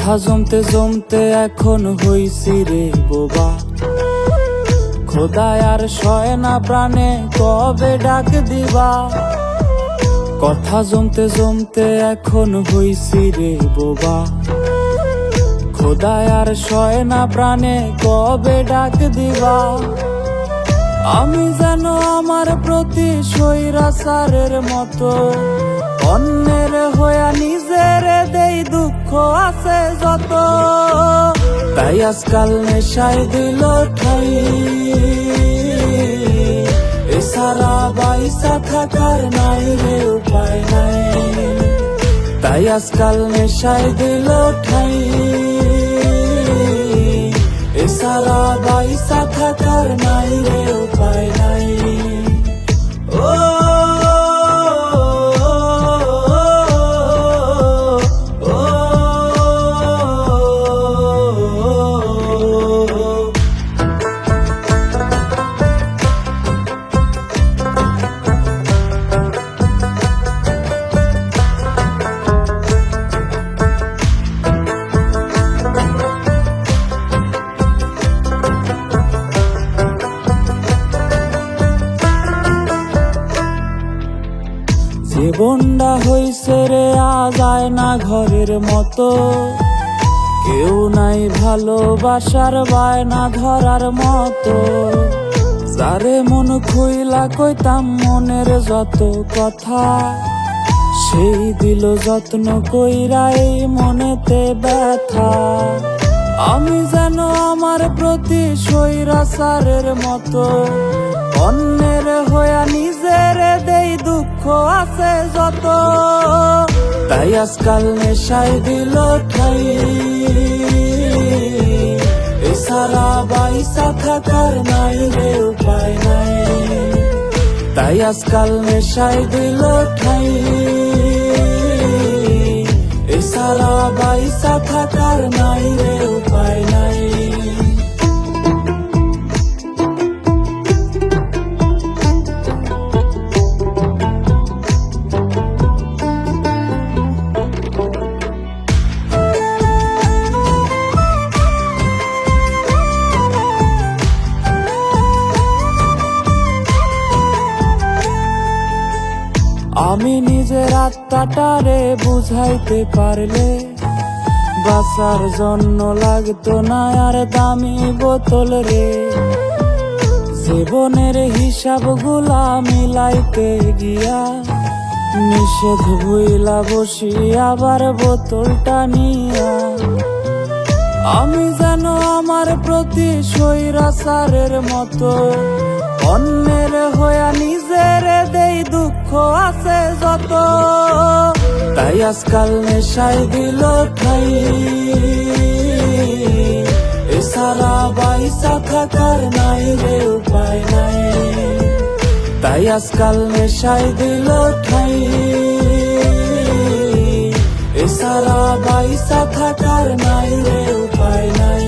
কথা জমতে জমতে এখন হইছি রে বোবা। খোদায় আর সয় না প্রাণে কবে ডাক দিবা। কথা জমতে জমতে এখন হইছি রে বোবা। খোদায় আর সয় না প্রাণে কবে ডাক দিবা। আমি যেন আমার প্রতি স্বৈরাচারের মতো অন্যের হইয়া নিজের দেই দুঃখ আছে যত। তাই আজকাল নেশায় দিল ঠাই, এছাড়া বাইসা থাকার নাই রে উপায় নাই। তাই আজকাল নেশায় দিল ঠাই, এছাড়া বাইসা থাকার নাই রে উপায় নাই। ও জীবনটা হইছে রে আজ আয়না ঘরের মতো। কেউ নাই ভালোবাসার বায়না ধরার মতো। যারে মন খুইলা কইতাম মনের যত কথা, সেই দিল যত্ন কইরা এই মনেতে ব্যথা। আমি যেন আমার প্রতি স্বৈরাচারের মতো অন্যের হইয়া নিজের দেই দুঃখ আছে যত। তাই আজকাল নেশায় দিল ঠাই, এছাড়া বাইসা থাকার নাই রে উপায় নাই। তাই আজকাল নেশায় দিল ঠাই, এছাড়া বাইসা থাকার নাই রে উপায় নাই। আমি নিজের আত্মাটারে বুঝাইতে পারলে বাঁচার জন্য লাগতো না আর দামি বোতল রে। জীবনের হিসাব গুলা মিলাইতে গিয়া নিষেধ ভুইলা বসি আবার বোতলটা নিয়া। আমি যেন আমার প্রতি স্বৈরাচারের মতো অন্যের হইয়া নিজের দেই দুঃখ আছে যত। তাই আজকাল নেশায় দিল ঠাই, এছাড়া বাইসা থাকার নাই রে উপায় নাই। তাই আজকাল নেশায় দিল ঠাই, এছাড়া বাইসা থাকার নাই রে উপায় নাই।